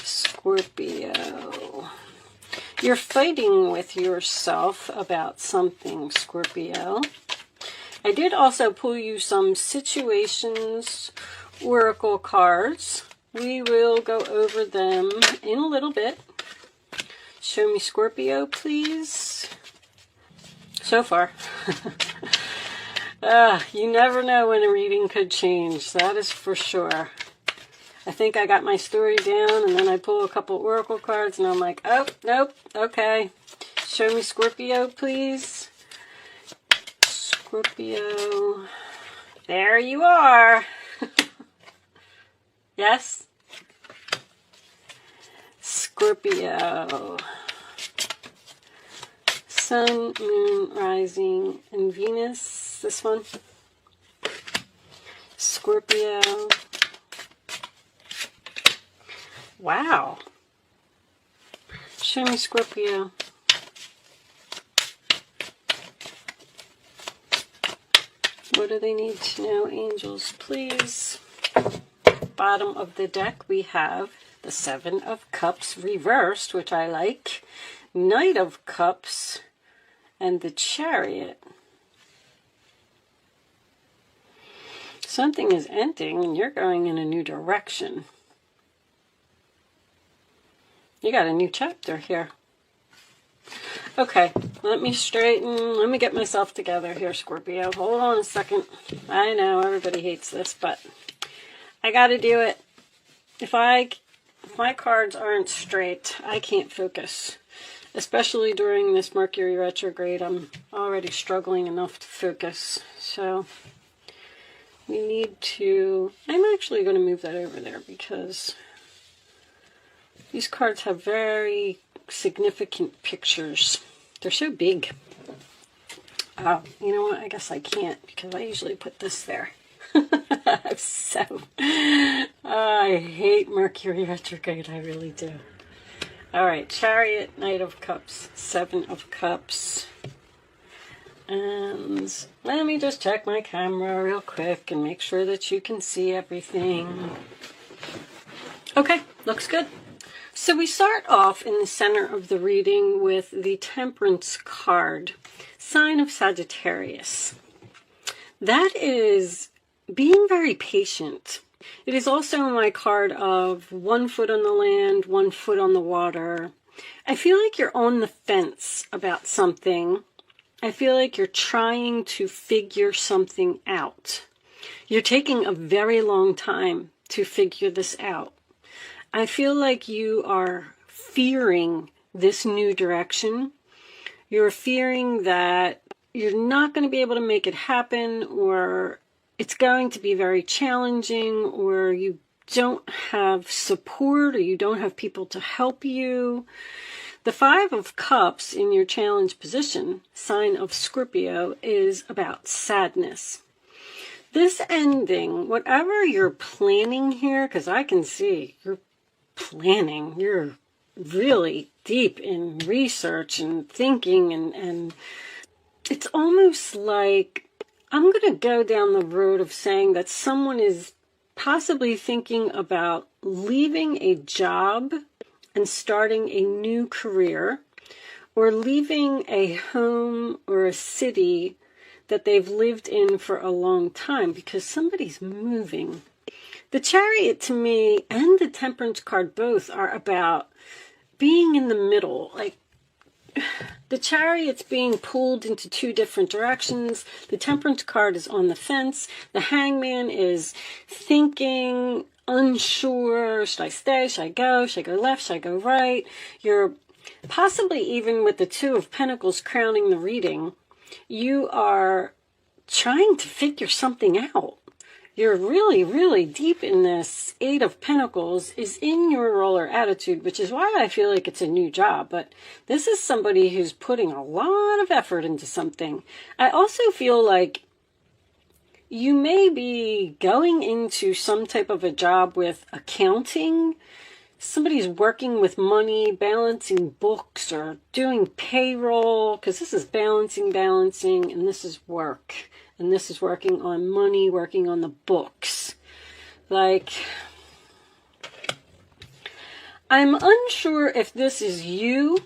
Scorpio. You're fighting with yourself about something, Scorpio. I did also pull you some situations, oracle cards. We will go over them in a little bit. Show me Scorpio, please. So far. You never know when a reading could change. That is for sure. I think I got my story down, and then I pull a couple oracle cards, and I'm like, oh, nope, okay. Show me Scorpio, please. Scorpio. There you are. Yes? Scorpio. Sun, Moon, Rising, and Venus. This one. Scorpio. Wow. Show me Scorpio. What do they need to know, angels, please? Bottom of the deck, we have the Seven of Cups reversed, which I like. Knight of Cups and the Chariot. Something is ending and you're going in a new direction. You got a new chapter here. Okay, let me get myself together here, Scorpio. Hold on a second. I know everybody hates this, but I got to do it. If my cards aren't straight, I can't focus. Especially during this Mercury retrograde, I'm already struggling enough to focus. So we need to... I'm actually going to move that over there because these cards have very significant pictures. They're so big. Oh, you know what? I guess I can't because I usually put this there. I hate Mercury retrograde. I really do. All right, Chariot, Knight of Cups, Seven of Cups. And let me just check my camera real quick and make sure that you can see everything. Okay, looks good. So we start off in the center of the reading with the Temperance card, sign of Sagittarius. That is being very patient. It is also my card of 1 foot on the land, 1 foot on the water. I feel like you're on the fence about something. I feel like you're trying to figure something out. You're taking a very long time to figure this out. I feel like you are fearing this new direction. You're fearing that you're not going to be able to make it happen, or it's going to be very challenging, or you don't have support, or you don't have people to help you. The Five of Cups in your challenge position, sign of Scorpio, is about sadness. This ending, whatever you're planning here, because I can see you're planning, you're really deep in research and thinking, and it's almost like I'm going to go down the road of saying that someone is possibly thinking about leaving a job and starting a new career, or leaving a home or a city that they've lived in for a long time because somebody's moving. The Chariot to me and the Temperance card both are about being in the middle. Like, the Chariot's being pulled into two different directions. The Temperance card is on the fence. The Hangman is thinking, unsure. Should I stay? Should I go? Should I go left? Should I go right? You're possibly, even with the Two of Pentacles crowning the reading, you are trying to figure something out. You're really, really deep in this. Eight of Pentacles is in your roller attitude, which is why I feel like it's a new job. But this is somebody who's putting a lot of effort into something. I also feel like you may be going into some type of a job with accounting. Somebody's working with money, balancing books, or doing payroll, because this is balancing, and this is work. And this is working on money, working on the books. Like, I'm unsure if this is you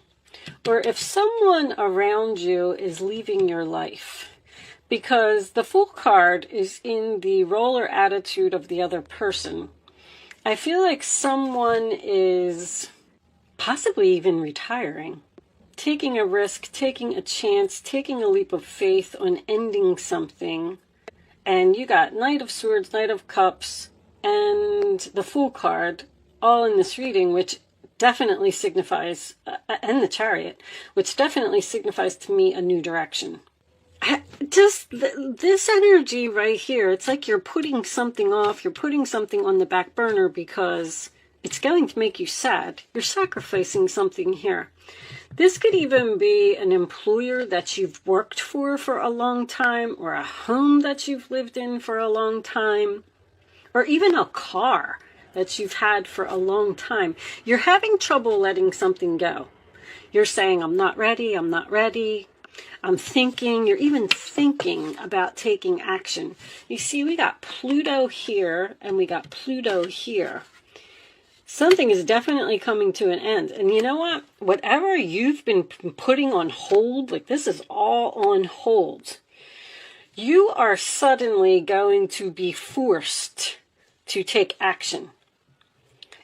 or if someone around you is leaving your life, because the Fool card is in the role or attitude of the other person. I feel like someone is possibly even retiring, taking a risk, taking a chance, taking a leap of faith on ending something. And you got Knight of Swords, Knight of Cups, and the Fool card all in this reading, which definitely signifies, and the Chariot, which definitely signifies to me a new direction. Just this energy right here, it's like you're putting something off, you're putting something on the back burner because it's going to make you sad. You're sacrificing something here. This could even be an employer that you've worked for a long time, or a home that you've lived in for a long time, or even a car that you've had for a long time. You're having trouble letting something go. You're saying, I'm not ready, I'm not ready. I'm thinking, you're even thinking about taking action. You see, we got Pluto here and we got Pluto here. Something is definitely coming to an end. And you know what? Whatever you've been putting on hold, like this is all on hold. You are suddenly going to be forced to take action.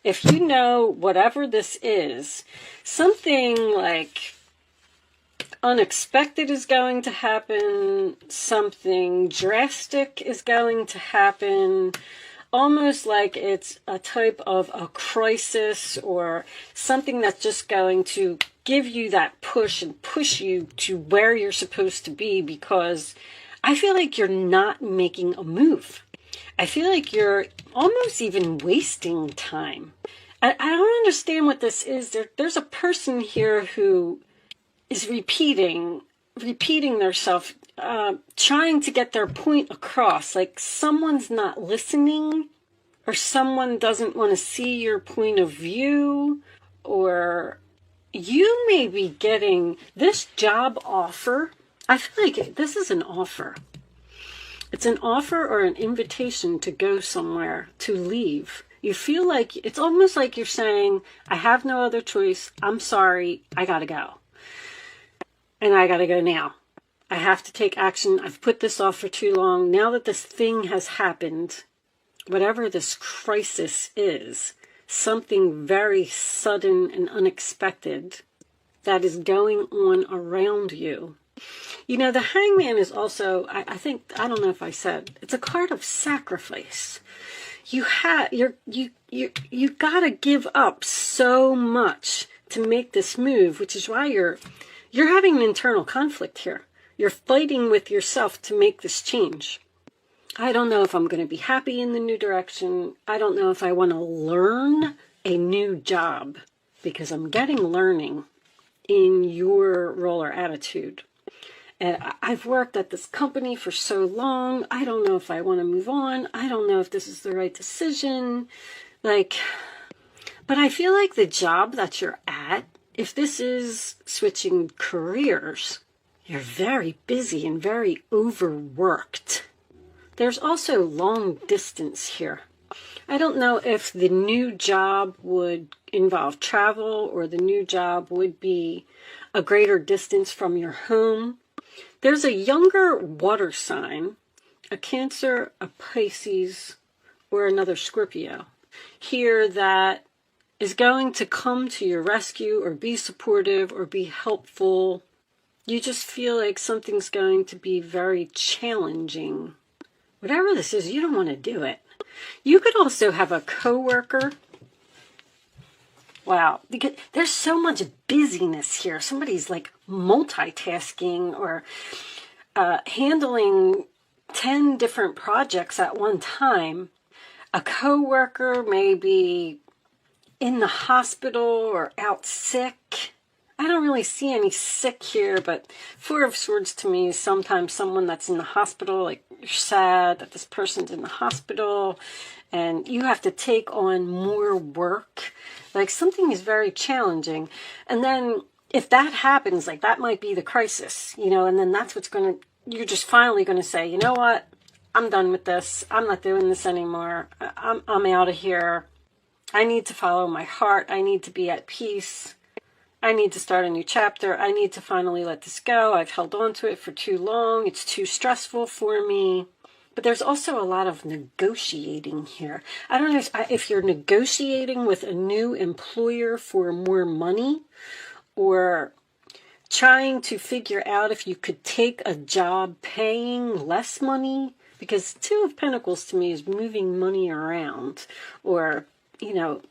If you know whatever this is, something like unexpected is going to happen, something drastic is going to happen, almost like it's a type of a crisis or something that's just going to give you that push and push you to where you're supposed to be, because I feel like you're not making a move. I feel like you're almost even wasting time. I don't understand what this is. There's a person here who is repeating themselves, trying to get their point across. Like someone's not listening, or someone doesn't want to see your point of view, or you may be getting this job offer. I feel like this is an offer. It's an offer or an invitation to go somewhere, to leave. You feel like it's almost like you're saying, I have no other choice. I'm sorry. I gotta go. And I gotta go now. I have to take action. I've put this off for too long. Now that this thing has happened, whatever this crisis is, something very sudden and unexpected that is going on around you. You know, the Hangman is also, I don't know if I said, it's a card of sacrifice. You gotta give up so much to make this move, which is why you're having an internal conflict here. You're fighting with yourself to make this change. I don't know if I'm going to be happy in the new direction. I don't know if I want to learn a new job, because I'm getting learning in your role or attitude. And I've worked at this company for so long. I don't know if I want to move on. I don't know if this is the right decision. But I feel like the job that you're at, if this is switching careers, you're very busy and very overworked. There's also long distance here. I don't know if the new job would involve travel, or the new job would be a greater distance from your home. There's a younger water sign, a Cancer, a Pisces, or another Scorpio here that is going to come to your rescue or be supportive or be helpful. You just feel like something's going to be very challenging. Whatever this is, you don't want to do it. You could also have a coworker. Wow, because there's so much busyness here. Somebody's like multitasking or handling 10 different projects at one time. A coworker may be in the hospital or out sick. I don't really see any sick here, but Four of Swords to me is sometimes someone that's in the hospital. Like, you're sad that this person's in the hospital and you have to take on more work. Like, something is very challenging. And then if that happens, like, that might be the crisis, you know, and then that's what's you're just finally going to say, you know what? I'm done with this. I'm not doing this anymore. I'm out of here. I need to follow my heart. I need to be at peace. I need to start a new chapter. I need to finally let this go. I've held on to it for too long. It's too stressful for me. But there's also a lot of negotiating here. I don't know if you're negotiating with a new employer for more money, or trying to figure out if you could take a job paying less money, because Two of Pentacles to me is moving money around, or, you know,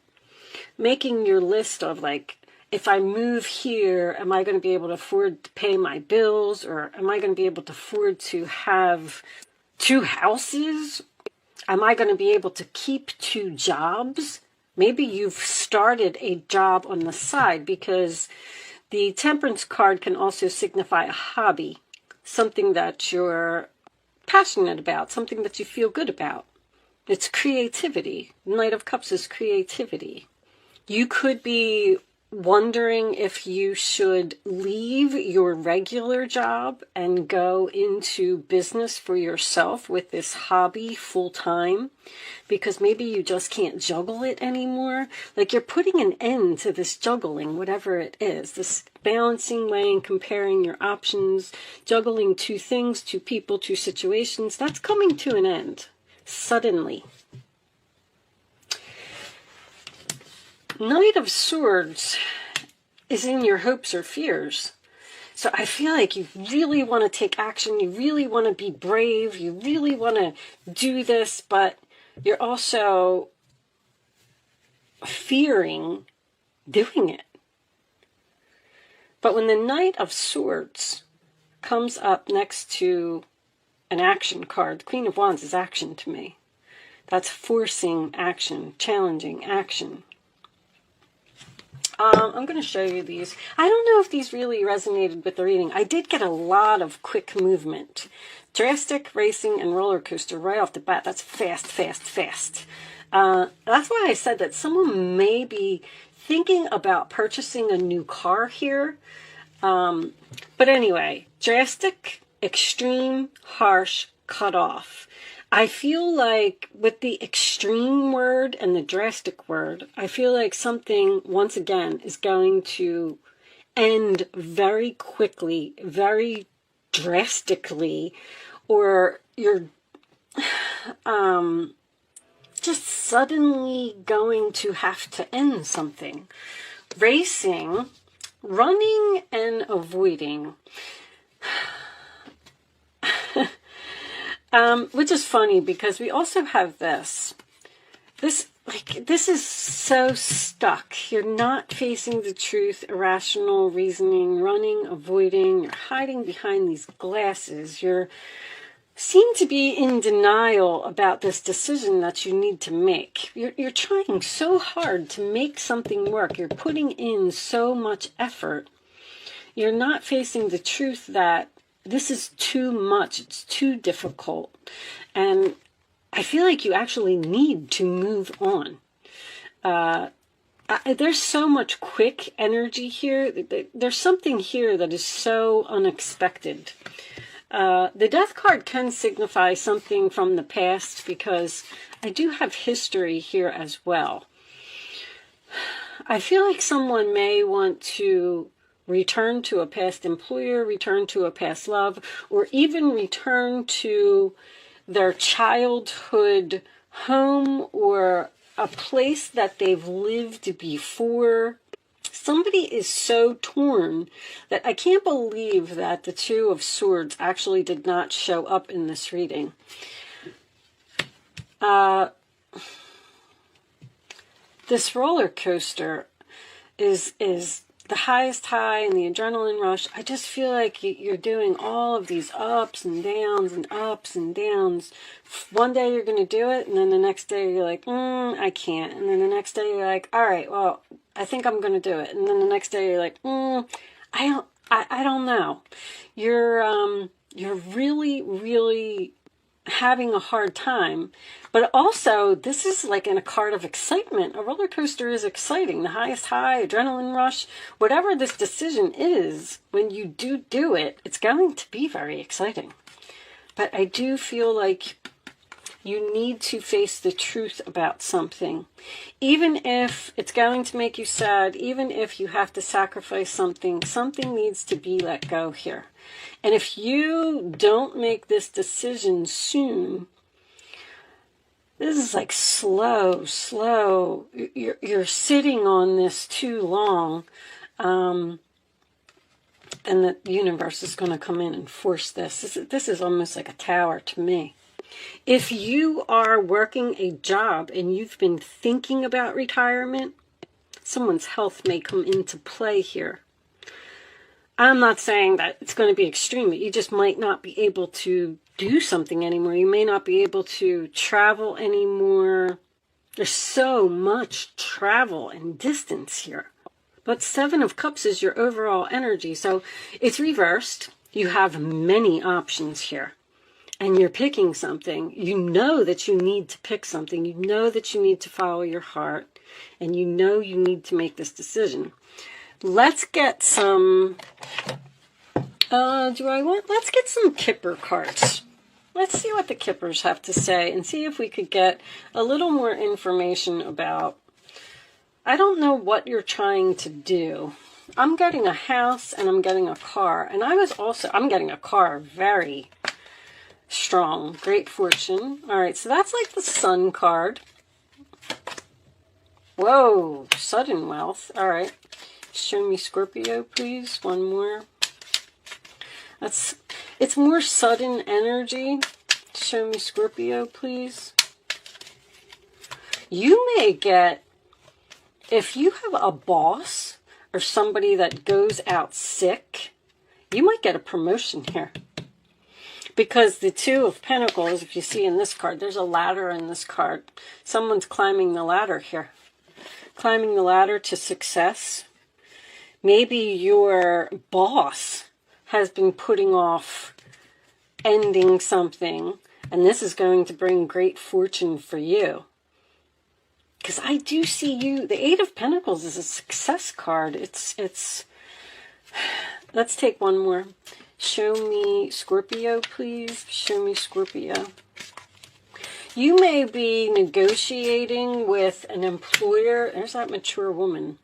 making your list of like, if I move here, am I going to be able to afford to pay my bills, or am I going to be able to afford to have 2 houses? Am I going to be able to keep 2 jobs? Maybe you've started a job on the side, because the Temperance card can also signify a hobby, something that you're passionate about, something that you feel good about. It's creativity. Knight of Cups is creativity. You could be wondering if you should leave your regular job and go into business for yourself with this hobby full time, because maybe you just can't juggle it anymore. Like, you're putting an end to this juggling, whatever it is, this balancing, weighing, comparing your options, juggling 2 things, 2 people, 2 situations. That's coming to an end suddenly. Knight of Swords is in your hopes or fears. So I feel like you really want to take action. You really want to be brave. You really want to do this, but you're also fearing doing it. But when the Knight of Swords comes up next to an action card, the Queen of Wands is action to me. That's forcing action, challenging action. I'm going to show you these. I don't know if these really resonated with the reading. I did get a lot of quick movement. Drastic, racing, and roller coaster right off the bat. That's fast, fast, fast. That's why I said that someone may be thinking about purchasing a new car here. But anyway, drastic, extreme, harsh, cut off. I feel like with the extreme word and the drastic word, I feel like something, once again, is going to end very quickly, very drastically, or you're just suddenly going to have to end something. Racing, running, and avoiding. Which is funny, because we also have this. This is so stuck. You're not facing the truth, irrational reasoning, running, avoiding. You're hiding behind these glasses. You seem to be in denial about this decision that you need to make. You're trying so hard to make something work. You're putting in so much effort. You're not facing the truth that this is too much. It's too difficult. And I feel like you actually need to move on. There's so much quick energy here. There's something here that is so unexpected. The Death card can signify something from the past, because I do have history here as well. I feel like someone may want to return to a past employer, return to a past love, or even return to their childhood home or a place that they've lived before. Somebody is so torn that I can't believe that the Two of Swords actually did not show up in this reading. This roller coaster is the highest high and the adrenaline rush. I just feel like you're doing all of these ups and downs and ups and downs. One day you're going to do it, and then the next day you're like, I can't. And then the next day you're like, all right, well, I think I'm going to do it. And then the next day you're like, I don't know. You're really, really having a hard time. But also, this is like in a card of excitement. A roller coaster is exciting. The highest high, adrenaline rush, whatever this decision is, when you do it, it's going to be very exciting. But I do feel like You need to face the truth about something. Even if it's going to make you sad, even if you have to sacrifice something, something needs to be let go here. And if you don't make this decision soon, this is like slow. You're sitting on this too long. And the universe is going to come in and force this. This is almost like a tower to me. If you are working a job and you've been thinking about retirement, someone's health may come into play here. I'm not saying that it's going to be extreme, but you just might not be able to do something anymore. You may not be able to travel anymore. There's so much travel and distance here. But Seven of Cups is your overall energy, so it's reversed. You have many options here, and you're picking something. You know that you need to pick something. You know that you need to follow your heart, and you know you need to make this decision. Let's get some, let's get some Kipper cards. Let's see what the Kippers have to say and see if we could get a little more information about, I don't know what you're trying to do. I'm getting a house and I'm getting a car. And I'm getting a car, very strong, great fortune. All right, so that's like the Sun card. Whoa, sudden wealth. All right. Show me Scorpio, please. One more. It's more sudden energy. Show me Scorpio, please. You may get, if you have a boss or somebody that goes out sick, you might get a promotion here. Because the Two of Pentacles, if you see in this card, there's a ladder in this card. Someone's climbing the ladder here. Climbing the ladder to success. Maybe your boss has been putting off ending something, and this is going to bring great fortune for you. Because I do see you, the Eight of Pentacles is a success card. Let's take one more. Show me Scorpio, please. Show me Scorpio. You may be negotiating with an employer. There's that mature woman.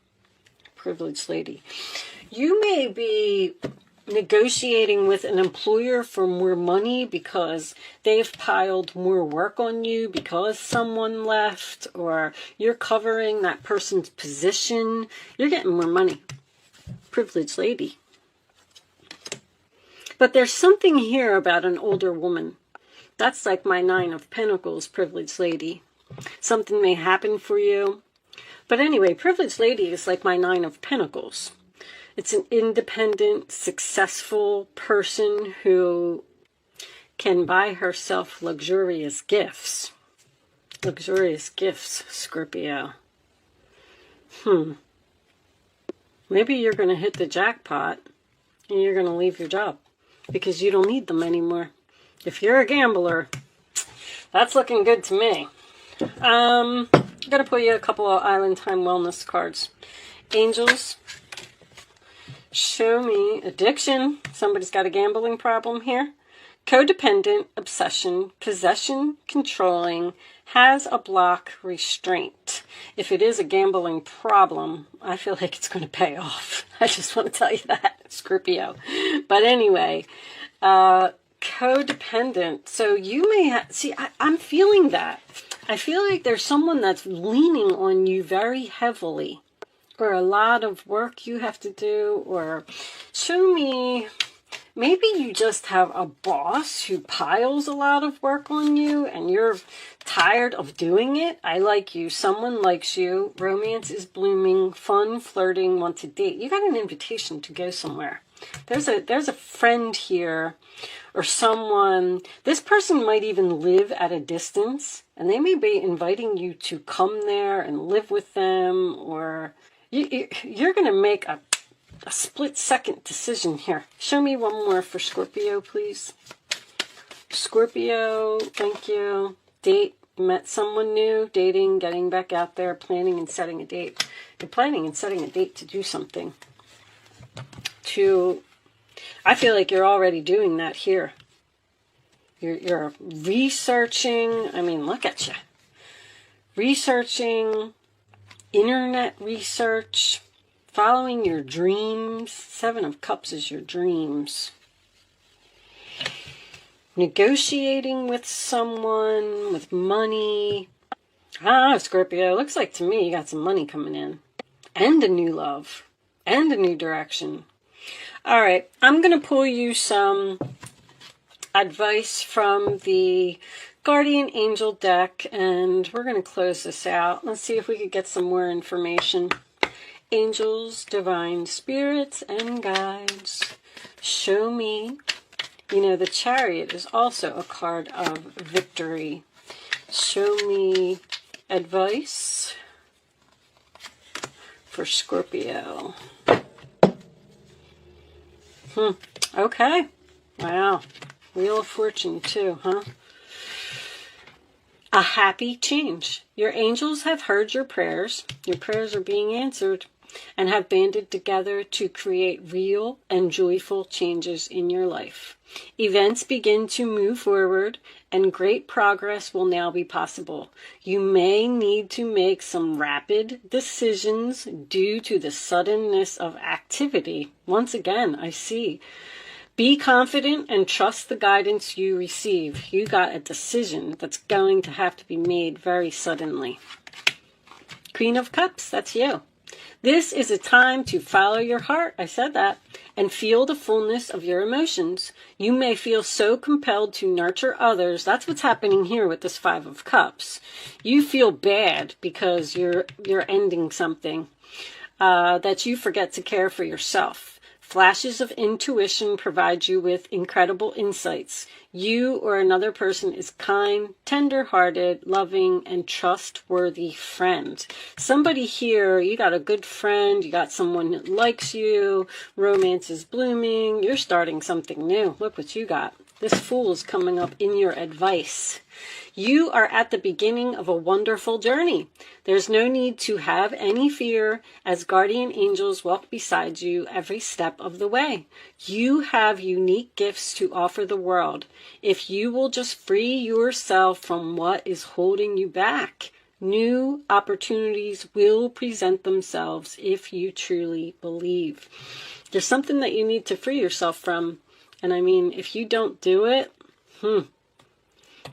Privileged lady. You may be negotiating with an employer for more money because they've piled more work on you because someone left, or you're covering that person's position. You're getting more money. Privileged lady. But there's something here about an older woman. That's like my Nine of Pentacles, privileged lady. Something may happen for you. But anyway, privileged lady is like my Nine of Pentacles. It's an independent, successful person who can buy herself luxurious gifts. Luxurious gifts, Scorpio. Maybe you're going to hit the jackpot and you're going to leave your job because you don't need them anymore. If you're a gambler, that's looking good to me. I'm going to pull you a couple of Island Time Wellness cards. Angels, show me addiction. Somebody's got a gambling problem here. Codependent, obsession, possession, controlling, has a block, restraint. If it is a gambling problem, I feel like it's going to pay off. I just want to tell you that, Scorpio. But anyway, codependent. So you may have, see, I'm feeling that. I feel like there's someone that's leaning on you very heavily, or a lot of work you have to do, or show me, maybe you just have a boss who piles a lot of work on you and you're tired of doing it. I like you. Someone likes you. Romance is blooming. Fun, flirting, want to date. You got an invitation to go somewhere. There's a friend here, or someone. This person might even live at a distance, and they may be inviting you to come there and live with them, or you're going to make a split-second decision here. Show me one more for Scorpio, please. Scorpio, thank you. Date, met someone new, dating, getting back out there, planning and setting a date. You're planning and setting a date to do something. I feel like you're already doing that here. You're researching. I mean, look at you. Researching, internet research, following your dreams. 7 of Cups is your dreams. Negotiating with someone, with money. Scorpio, looks like to me you got some money coming in. And a new love. And a new direction. All right, I'm going to pull you some advice from the Guardian Angel deck, and we're going to close this out. Let's see if we could get some more information. Angels, divine spirits, and guides, show me. You know, the Chariot is also a card of victory. Show me advice for Scorpio. Okay. Wow. Wheel of Fortune too, huh? A happy change. Your angels have heard your prayers. Your prayers are being answered and have banded together to create real and joyful changes in your life. Events begin to move forward and great progress will now be possible. You may need to make some rapid decisions due to the suddenness of activity. Once again, I see. Be confident and trust the guidance you receive. You got a decision that's going to have to be made very suddenly. Queen of Cups, that's you. This is a time to follow your heart, I said that, and feel the fullness of your emotions. You may feel so compelled to nurture others. That's what's happening here with this 5 of Cups. You feel bad because you're ending something, that you forget to care for yourself. Flashes of intuition provide you with incredible insights. You or another person is kind, tender-hearted, loving, and trustworthy friend. Somebody here, you got a good friend, you got someone that likes you, romance is blooming, you're starting something new. Look what you got. This Fool is coming up in your advice. You are at the beginning of a wonderful journey. There's no need to have any fear as guardian angels walk beside you every step of the way. You have unique gifts to offer the world. If you will just free yourself from what is holding you back, new opportunities will present themselves if you truly believe. There's something that you need to free yourself from. And I mean, if you don't do it,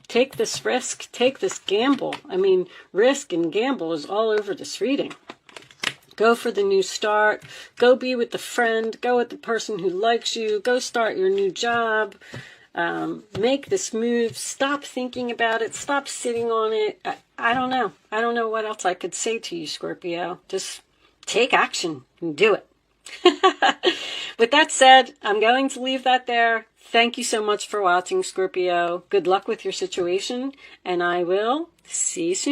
take this risk, take this gamble. I mean, risk and gamble is all over this reading. Go for the new start. Go be with the friend. Go with the person who likes you. Go start your new job. Make this move. Stop thinking about it. Stop sitting on it. I don't know. I don't know what else I could say to you, Scorpio. Just take action and do it. With that said, I'm going to leave that there. Thank you so much for watching, Scorpio. Good luck with your situation, and I will see you soon.